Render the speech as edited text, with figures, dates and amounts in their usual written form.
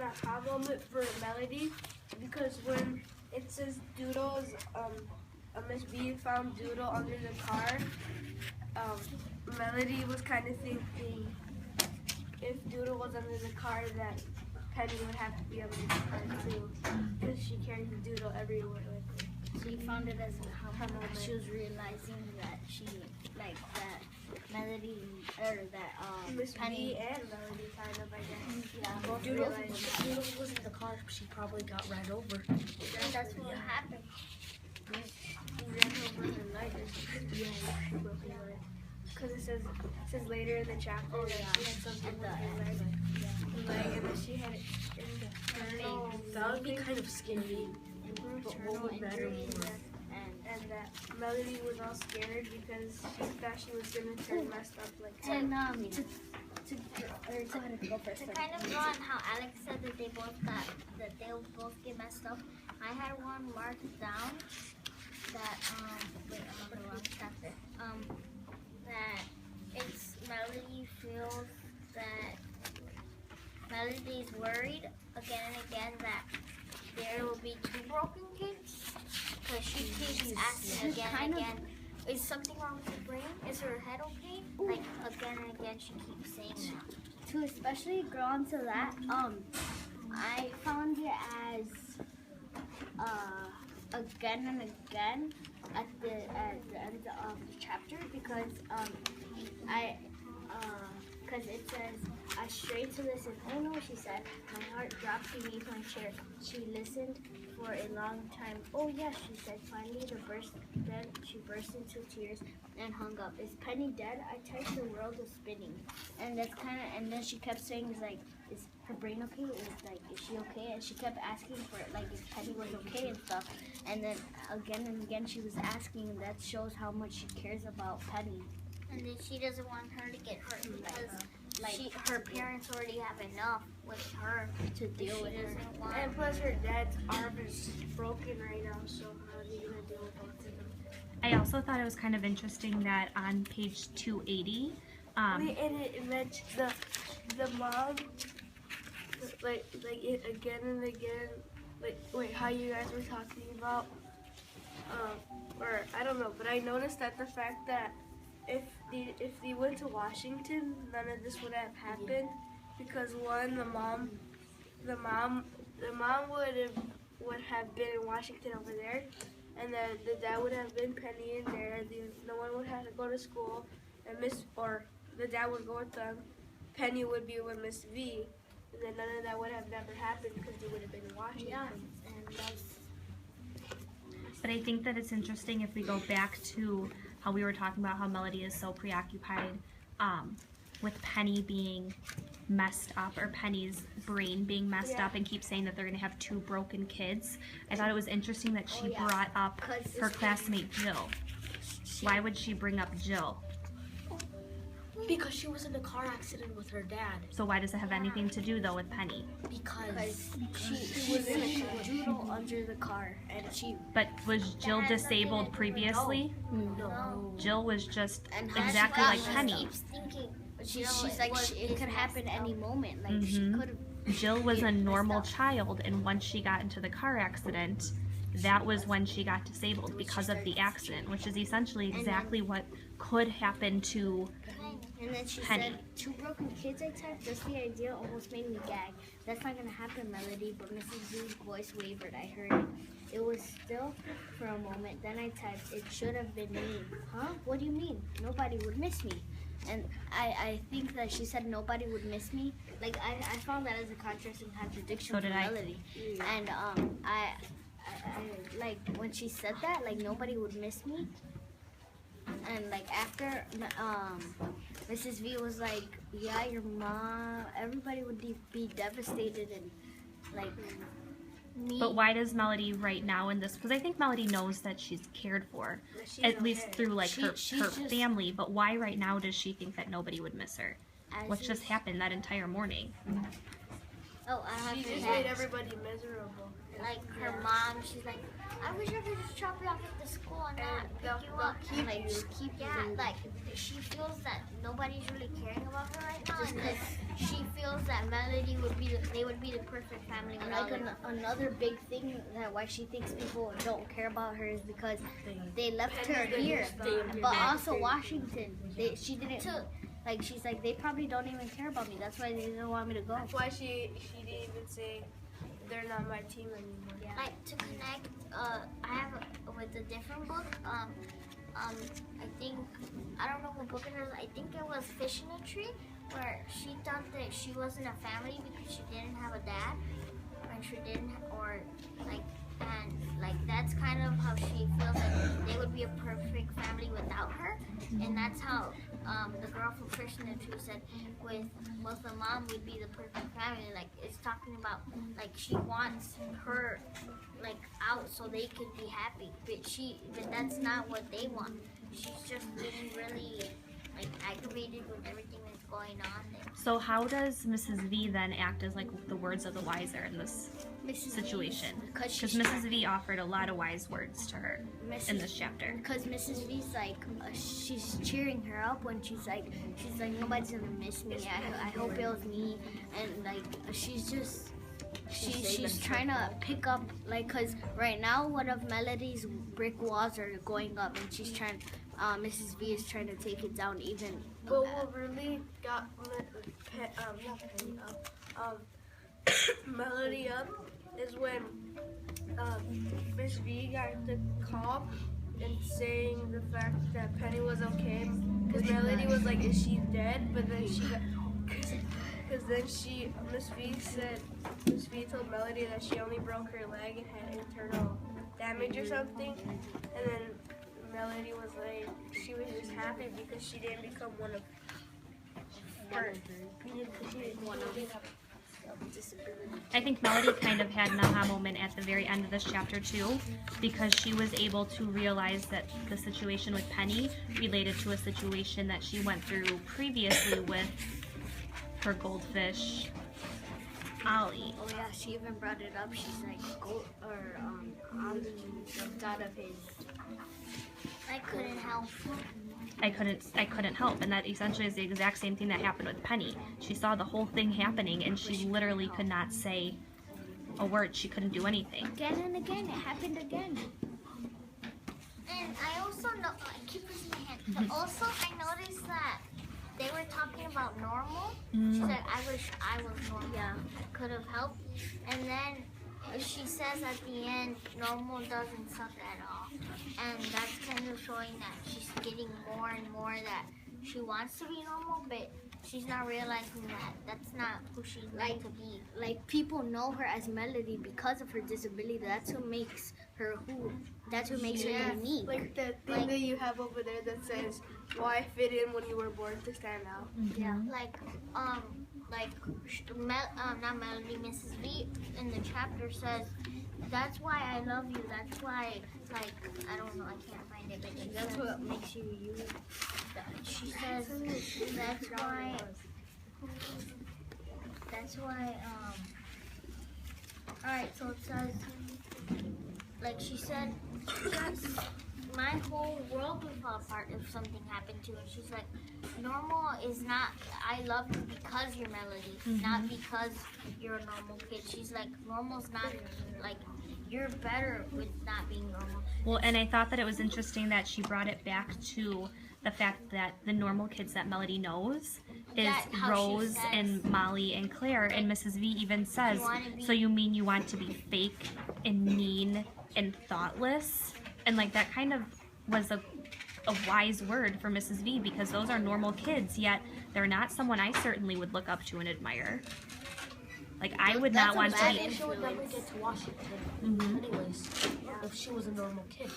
an aha moment for Melody because when it says Doodles, Miss B found Doodle under the car. Melody was kind of thinking if Doodle was under the car, that Penny would have to be under the car too, because she carries the Doodle everywhere with her. So you found it as how she was realizing that she that Melody or that Miss Penny B and Melody kind of, I guess. Yeah, Both Doodle realized. was in the car. She probably got ran over. that's what happened. He ran over her leg or something. Yeah, because it says later in the chapter that she had something with her leg. And then she had it internal. That would be kind of scary. But what would matter more? And that Melody was all scared because she thought she was gonna turn messed up like her. And To kind of go on how Alex said that they'll both get messed up, I had one marked down that wait, I'm on the wrong chapter. That it's Melody feels that Melody's worried again and again that there will be two broken kids because she keeps asking again and again, is something wrong with her brain? Is her head okay? Like again and again she keeps saying that. to especially go on to that, I found it as again and again at the end of the chapter because because it says I strayed to listen. Oh no, she said. My heart dropped beneath my chair. She listened for a long time. Oh yes, she said. Finally, then she burst into tears and hung up. Is Penny dead? I typed the world is spinning, and that's kind of. And then she kept saying, "Is like, is her brain okay? Is she okay?" And she kept asking for it, like, if Penny was okay and stuff. And then again and again, she was asking, and that shows how much she cares about Penny. And then she doesn't want her to get hurt because her parents already have enough with her To deal with her. doesn't want And plus her dad's arm is broken right now, so how are you gonna deal with both of them? I also thought it was kind of interesting that on page 280, Wait, and it mentioned the mom, like it again and again, wait, how you guys were talking about, or I don't know, but I noticed that the fact that if they went to Washington, none of this would have happened, because one, the mom would have been in Washington over there, and then the dad would have been Penny in there. No one would have to go to school, and the dad would go with them. Penny would be with Miss V, and then none of that would have never happened because they would have been in Washington. yeah, and that's but I think that it's interesting if we go back to how we were talking about how Melody is so preoccupied with Penny being messed up, or Penny's brain being messed up, and keeps saying that they're going to have two broken kids. I thought it was interesting that she brought up her classmate Jill. Why would she bring up Jill? Because she was in a car accident with her dad. So why does it have anything to do though with Penny? Because She was in a Doodle under the car, and she. But was Jill disabled previously? No. Jill was just And exactly like Penny. keeps thinking. She's like, it could happen any moment. Like, she Mhm. could have. Jill was a normal child, and once she got into the car accident, that was when she got disabled because of the accident, which is essentially exactly what could happen to And then she Penny. said, two broken kids I typed, just the idea almost made me gag. That's not going to happen, Melody, but Mrs. Zoo's voice wavered. I heard it. It was still for a moment. Then I typed, it should have been me. Huh? What do you mean? Nobody would miss me. And I think that she said nobody would miss me. Like, I found that as a contrast and contradiction So did to I. Melody. And I like, when she said that, like, nobody would miss me. And like after Mrs. V was like, yeah, your mom, everybody would be devastated, and like me. But why does Melody right now in this? Because I think Melody knows that she's cared for, She's at least okay. through like her She's just- family. But why right now does she think that nobody would miss her? as What is- just happened that entire morning? Oh, I have She to just have- made everybody miserable. like her mom, she's like, I wish I could just drop you off at the school and not And pick they'll you up. keep And, like, you. just keep you. Yeah, like she feels that nobody's really caring about her right now, and that she feels that Melody would be they would be the perfect family without Like her. another big thing that why she thinks people don't care about her is because they left her Penny's been here, staying but here. also Washington. She didn't. To- Like she's like they probably don't even care about me. That's why they don't want me to go. That's why she didn't even say they're not my team anymore. Yeah. Like to connect, I have with a different book. I think I don't know what book it is. I think it was Fish in a Tree, where she thought that she wasn't a family because she didn't have a dad, and she didn't, or like, and like that's kind of how she feels like they would be a perfect family without her, and that's how the girl from Fish in a Tree said with the mom would be the perfect family. Like it's talking about like she wants her like out so they could be happy, but that's not what they want. She's just getting really like aggravated with everything that's going on there. So how does Mrs. V then act as like the words of the wiser in this situation? Because Because Mrs. V offered a lot of wise words to her in this chapter. Because Mrs. V's like, she's cheering her up when she's like nobody's gonna miss me. I hope it was me, and like she's trying to pick up like, cause right now one of Melody's brick walls are going up, and she's trying. Mrs. V is trying to take it down even. But what really got Melody up is when Miss V got the call and saying the fact that Penny was okay. Because Melody was like, is she dead? But then she got, because then Miss V told Melody that she only broke her leg and had internal damage or something. And then Melody was like, she was just happy because she didn't become one of her. I think Melody kind of had an aha moment at the very end of this chapter too, because she was able to realize that the situation with Penny related to a situation that she went through previously with her goldfish, Ollie. Oh yeah, she even brought it up. She's like, Ollie jumped out of his. I couldn't help. I couldn't help, and that essentially is the exact same thing that happened with Penny. She saw the whole thing happening, and she literally could not say a word. She couldn't do anything. Again and again, it happened again. And I also know, I keep raising my hand, but also I noticed that they were talking about normal. She said, I wish I was normal. Yeah. I could have helped. And then she says at the end, normal doesn't suck at all. And that's kind of showing that she's getting more and more that she wants to be normal, but she's not realizing that that's not who she's meant to be. Like people know her as Melody because of her disability. That's what makes her who. That's what makes her unique. Like the thing that you have over there that says, why fit in when you were born to stand out? Yeah. Like not Melody, Mrs. V in the chapter says, that's why I love you. That's why, like, I don't know, I can't find it, but she That's says, what makes you unique. she says, that's why, alright, so it says, like she said, my whole world would fall apart if something happened to her. She's like, normal is not, I love you because you're Melody, not because you're a normal kid. She's like, normal's not, like, you're better with not being normal. Well, and I thought that it was interesting that she brought it back to the fact that the normal kids that Melody knows is That how she Rose says. and Molly and Claire, and Mrs. V even says, wanna be- so you mean you want to be fake and mean and thoughtless? And like that kind of was a wise word for Mrs. V, because those are normal kids, yet they're not someone I certainly would look up to and admire. Like I would not want to be. She would never get to Washington, anyways, if she was a normal kid.